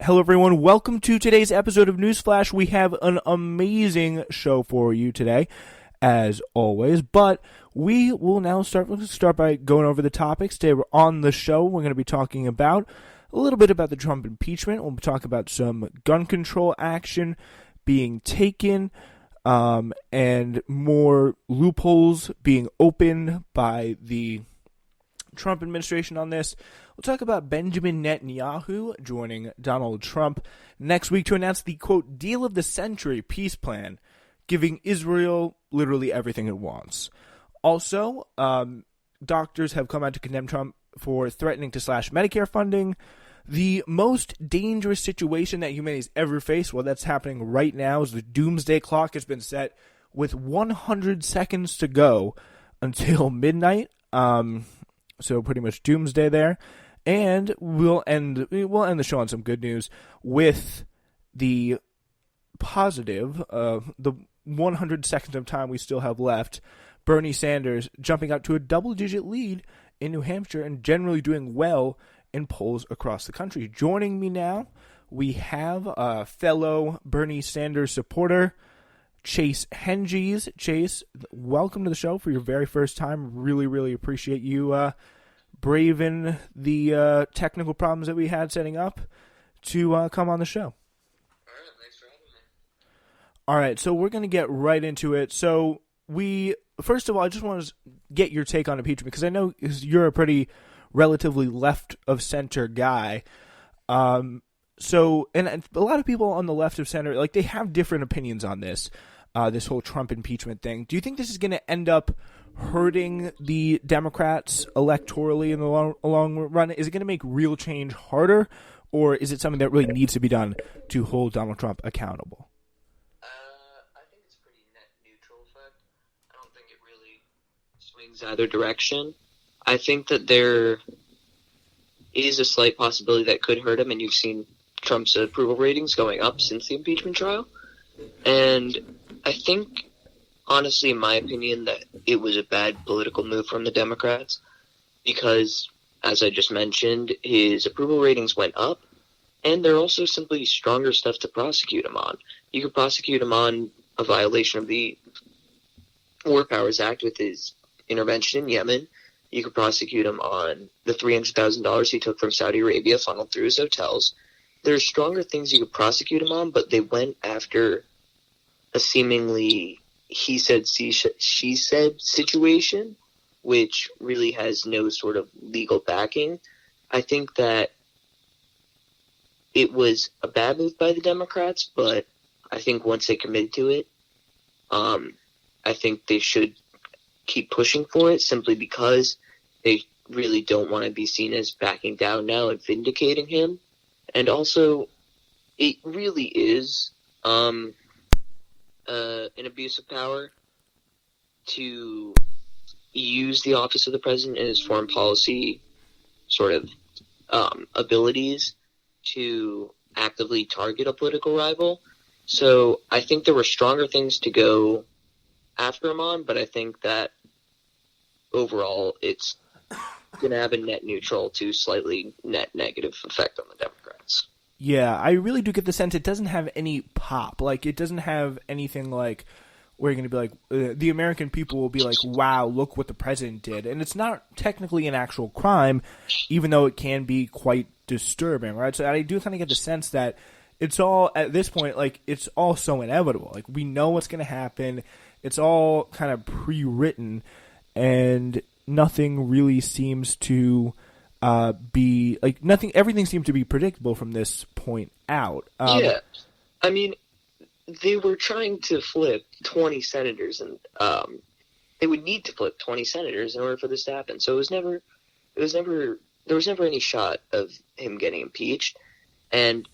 Hello, everyone. Welcome to today's episode of Newsflash. We have an amazing show for you today, as always. But we will now start by going over the topics. Today, we're on the show. We're going to be talking about a little bit about the Trump impeachment. We'll talk about some gun control action being taken, and more loopholes being opened by the Trump administration on this. We'll talk about Benjamin Netanyahu joining Donald Trump next week to announce the, quote, deal of the century peace plan, giving Israel literally everything it wants. Also, doctors have come out to condemn Trump for threatening to slash Medicare funding. The most dangerous situation that humanity's ever faced, well, that's happening right now, is the doomsday clock has been set with 100 seconds to go until midnight. So pretty much doomsday there. And we'll end the show on some good news with the positive, the 100 seconds of time we still have left. Bernie Sanders jumping out to a double-digit lead in New Hampshire and generally doing well in polls across the country. Joining me now, we have a fellow Bernie Sanders supporter, Chase Henjes. Chase, welcome to the show for your very first time. Really, really appreciate you braving the technical problems that we had setting up to come on the show. All right, thanks for having me. All right, so we're going to get right into it. So first of all, I just want to get your take on impeachment, because I know you're a pretty relatively left of center guy. And a lot of people on the left of center, like, they have different opinions on this whole Trump impeachment thing. Do you think this is going to end up hurting the Democrats electorally in the long run? Is it going to make real change harder, or is it something that really needs to be done to hold Donald Trump accountable? I think it's pretty net neutral effect. I don't think it really swings either direction. I think that there is a slight possibility that could hurt him, and you've seen Trump's approval ratings going up since the impeachment trial. And I think, honestly, in my opinion, that it was a bad political move from the Democrats because, as I just mentioned, his approval ratings went up, and there are also simply stronger stuff to prosecute him on. You could prosecute him on a violation of the War Powers Act with his intervention in Yemen. You could prosecute him on the $300,000 he took from Saudi Arabia funneled through his hotels. There are stronger things you could prosecute him on, but they went after a seemingly he said, she said situation, which really has no sort of legal backing. I think that it was a bad move by the Democrats, but I think once they committed to it, I think they should keep pushing for it simply because they really don't want to be seen as backing down now and vindicating him. And also, it really is an abuse of power to use the office of the president and his foreign policy sort of abilities to actively target a political rival. So I think there were stronger things to go after him on, but I think that overall it's going to have a net neutral to slightly net negative effect on the Democrats. Yeah, I really do get the sense it doesn't have any pop. Like, it doesn't have anything like where you're going to be like, the American people will be like, wow, look what the president did. And it's not technically an actual crime, even though it can be quite disturbing, right? So I do kind of get the sense that it's all, at this point, like, it's all so inevitable. Like, we know what's going to happen. It's all kind of pre-written, and nothing really seems to be like nothing. Everything seemed to be predictable from this point out. Yeah, I mean, they were trying to flip 20 senators, and they would need to flip 20 senators in order for this to happen. So there was never any shot of him getting impeached. And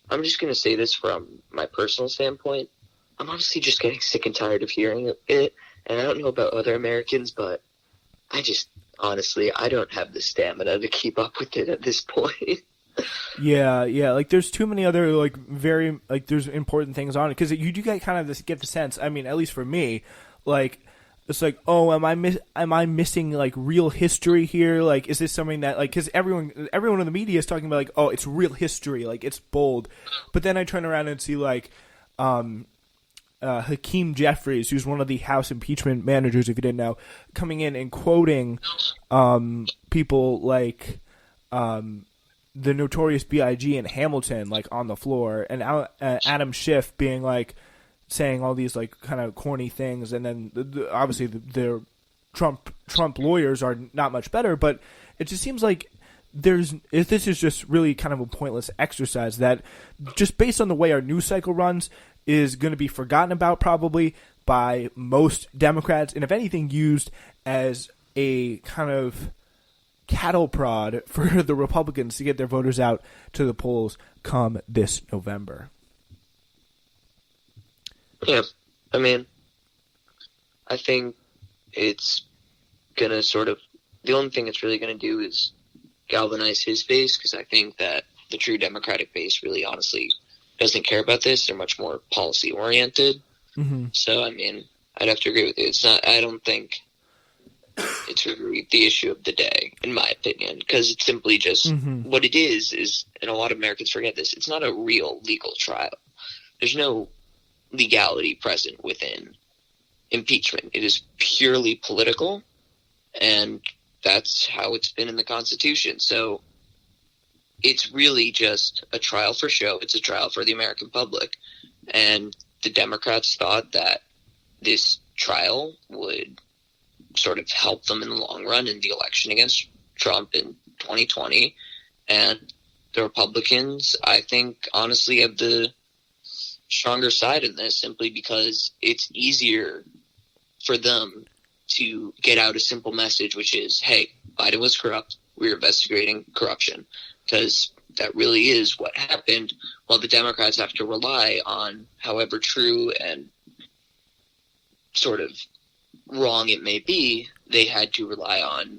I'm just going to say this from my personal standpoint. I'm honestly just getting sick and tired of hearing it. And I don't know about other Americans, but I don't have the stamina to keep up with it at this point. Yeah, like, there's too many other, like, very, like, there's important things on it, because you do get kind of get the sense, I mean, at least for me, like, it's like, oh, am I missing like real history here? Like, is this something that like, because everyone in the media is talking about like, oh, it's real history, like it's bold, but then I turn around and see like, Hakeem Jeffries, who's one of the House impeachment managers, if you didn't know, coming in and quoting people like the Notorious B.I.G. and Hamilton, like on the floor, and Adam Schiff being like saying all these like kind of corny things, and then obviously the Trump lawyers are not much better, but it just seems like this is just really kind of a pointless exercise that, just based on the way our news cycle runs, is going to be forgotten about probably by most Democrats, and if anything, used as a kind of cattle prod for the Republicans to get their voters out to the polls come this November. Yeah, I mean, I think it's going to sort of, the only thing it's really going to do is galvanize his base, because I think that the true Democratic base really honestly doesn't care about this. They're much more policy oriented. Mm-hmm. So, I mean, I'd have to agree with you. It's not, I don't think it's really the issue of the day, in my opinion, because it's simply just what it is, and a lot of Americans forget this, it's not a real legal trial. There's no legality present within impeachment. It is purely political, and that's how it's been in the Constitution. So it's really just a trial for show. It's a trial for the American public. And the Democrats thought that this trial would sort of help them in the long run in the election against Trump in 2020. And the Republicans, I think, honestly have the stronger side in this, simply because it's easier for them to get out a simple message, which is, hey, Biden was corrupt. We're investigating corruption, because that really is what happened, while the Democrats have to rely on, however true and sort of wrong it may be, they had to rely on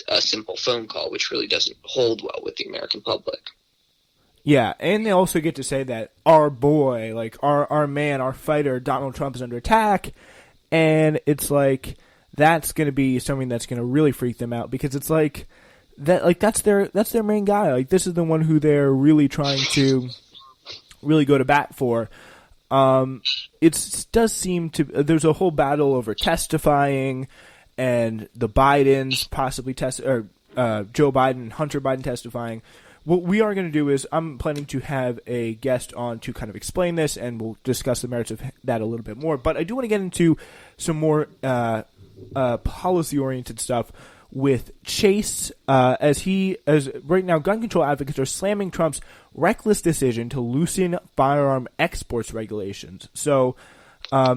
a simple phone call, which really doesn't hold well with the American public. Yeah, and they also get to say that our boy, like our man, our fighter, Donald Trump, is under attack, and it's like that's going to be something that's going to really freak them out, because it's like that, like that's their main guy. Like, this is the one who they're really trying to really go to bat for. It does seem to, there's a whole battle over testifying, and the Bidens possibly Joe Biden and Hunter Biden testifying. What we are going to do is I'm planning to have a guest on to kind of explain this, and we'll discuss the merits of that a little bit more. But I do want to get into some more policy-oriented stuff with Chase, as right now gun control advocates are slamming Trump's reckless decision to loosen firearm exports regulations. So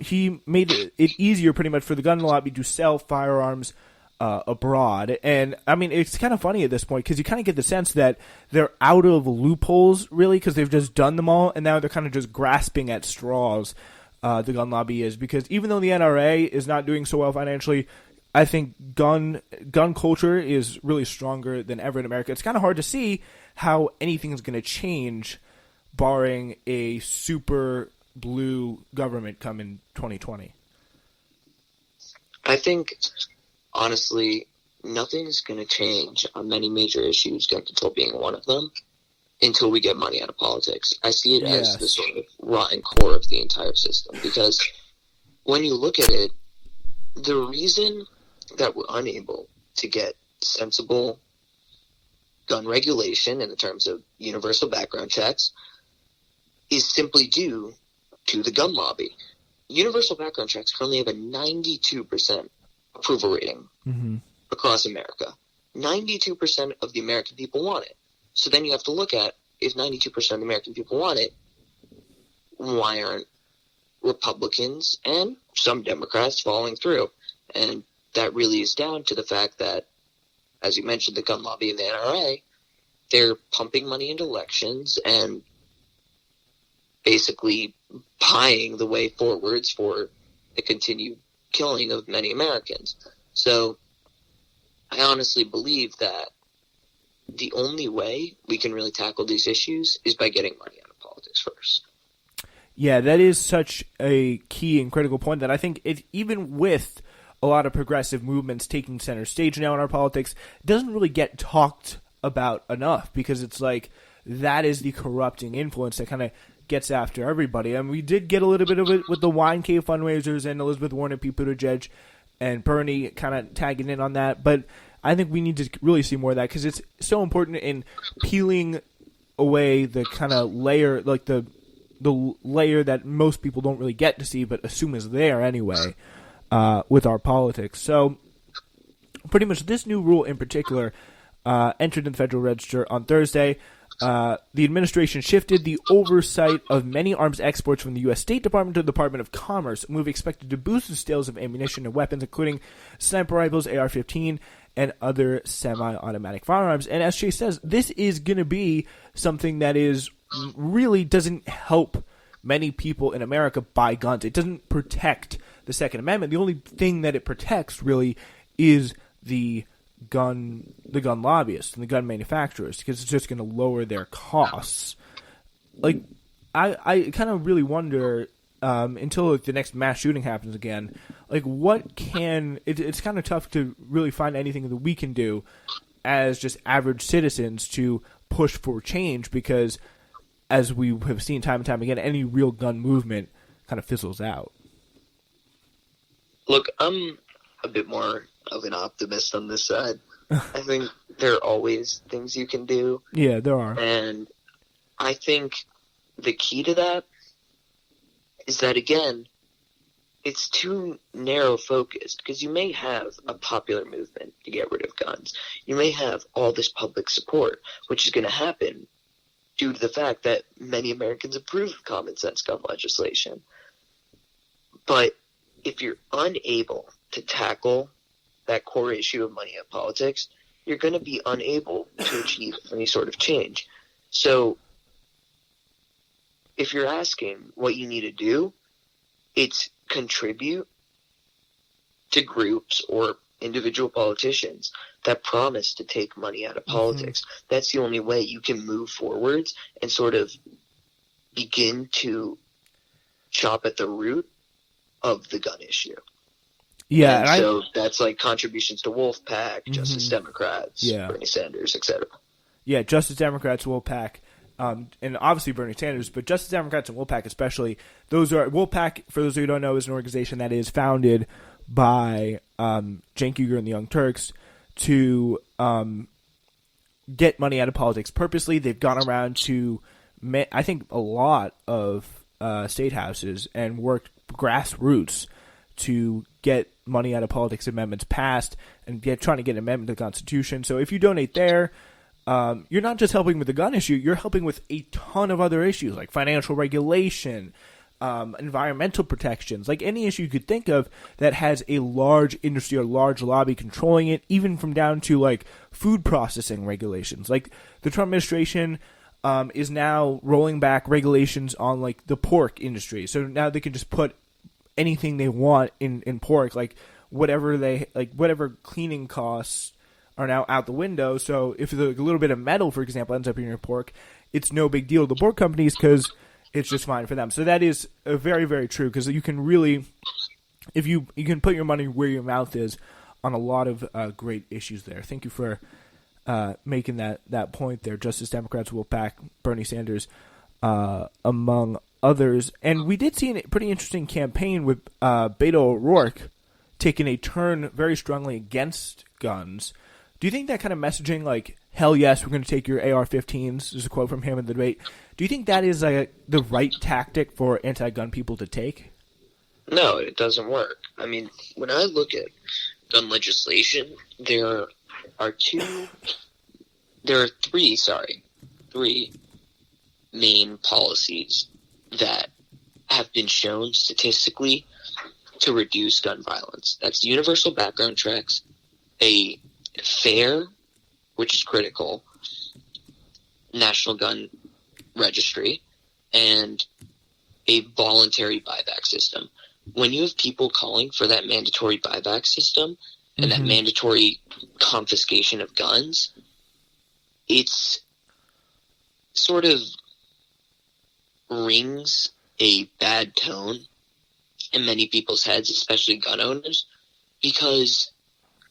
he made it easier pretty much for the gun lobby to sell firearms abroad. And I mean, it's kind of funny at this point, because you kind of get the sense that they're out of loopholes, really, because they've just done them all, and now they're kind of just grasping at straws, the gun lobby is, because even though the NRA is not doing so well financially, I think gun culture is really stronger than ever in America. It's kind of hard to see how anything's going to change, barring a super blue government come in 2020. I think, honestly, nothing's going to change on many major issues, gun control being one of them, until we get money out of politics. I see it as the sort of rotten core of the entire system, because when you look at it, the reason that we're unable to get sensible gun regulation in the terms of universal background checks is simply due to the gun lobby. Universal background checks currently have a 92% approval rating across America. 92% of the American people want it. So then you have to look at, if 92% of the American people want it, why aren't Republicans and some Democrats following through? And that really is down to the fact that, as you mentioned, the gun lobby and the NRA, they're pumping money into elections and basically buying the way forwards for the continued killing of many Americans. So I honestly believe that the only way we can really tackle these issues is by getting money out of politics first. Yeah, that is such a key and critical point that I think even with a lot of progressive movements taking center stage now in our politics doesn't really get talked about enough, because it's like that is the corrupting influence that kind of gets after everybody. And we did get a little bit of it with the Wine Cave fundraisers and Elizabeth Warren and Pete Buttigieg and Bernie kind of tagging in on that. But I think we need to really see more of that, because it's so important in peeling away the kind of layer, like the layer that most people don't really get to see but assume is there anyway with our politics. So pretty much this new rule in particular entered in the Federal Register on Thursday. The administration shifted the oversight of many arms exports from the U.S. State Department to the Department of Commerce, a move expected to boost the sales of ammunition and weapons, including sniper rifles, AR-15, and other semi-automatic firearms. And as Chase says, this is going to be something that is really doesn't help many people in America buy guns. It doesn't protect the Second Amendment. The only thing that it protects really is the gun lobbyists and the gun manufacturers, because it's just going to lower their costs. Like, I kind of really wonder until the next mass shooting happens again, like what can it's kind of tough to really find anything that we can do as just average citizens to push for change, because as we have seen time and time again, any real gun movement kind of fizzles out. Look, I'm a bit more of an optimist on this side. I think there are always things you can do. Yeah, there are. And I think the key to that is that, again, it's too narrow focused, because you may have a popular movement to get rid of guns. You may have all this public support, which is going to happen due to the fact that many Americans approve of common sense gun legislation. But if you're unable to tackle that core issue of money in politics, you're going to be unable to achieve any sort of change. So if you're asking what you need to do, it's contribute to groups or individual politicians that promise to take money out of politics. That's the only way you can move forwards and sort of begin to chop at the root of the gun issue. Yeah, and so that's like contributions to Wolfpack, Justice Democrats, yeah. Bernie Sanders, etc. Yeah, Justice Democrats, Wolfpack, and obviously Bernie Sanders, but Justice Democrats and Wolfpack especially. Wolfpack, for those of you who don't know, is an organization that is founded by Cenk Uygur and the Young Turks to get money out of politics purposely. They've gone around to, I think, a lot of state houses and worked grassroots to get money out of politics amendments passed and trying to get an amendment to the Constitution. So if you donate there, you're not just helping with the gun issue, you're helping with a ton of other issues like financial regulation, environmental protections, like any issue you could think of that has a large industry or large lobby controlling it, even from down to like food processing regulations. Like the Trump administration is now rolling back regulations on like the pork industry. So now they can just put anything they want in pork, like whatever cleaning costs are now out the window. So if a little bit of metal, for example, ends up in your pork, it's no big deal to the pork companies because it's just fine for them. So that is very, very true, because you can really, if you can put your money where your mouth is on a lot of great issues there. Thank you for making that point there. Justice Democrats, Wolfpack, Bernie Sanders, among others. And we did see a pretty interesting campaign with Beto O'Rourke taking a turn very strongly against guns. Do you think that kind of messaging, like, hell yes, we're going to take your AR-15s, there's a quote from him in the debate, do you think that is the right tactic for anti-gun people to take? No, it doesn't work. I mean, when I look at gun legislation, there are three main policies that have been shown statistically to reduce gun violence. That's universal background checks, a fair, which is critical, national gun registry, and a voluntary buyback system. When you have people calling for that mandatory buyback system and that mandatory confiscation of guns, it's sort of rings a bad tone in many people's heads, especially gun owners, because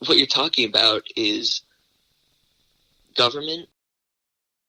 what you're talking about is government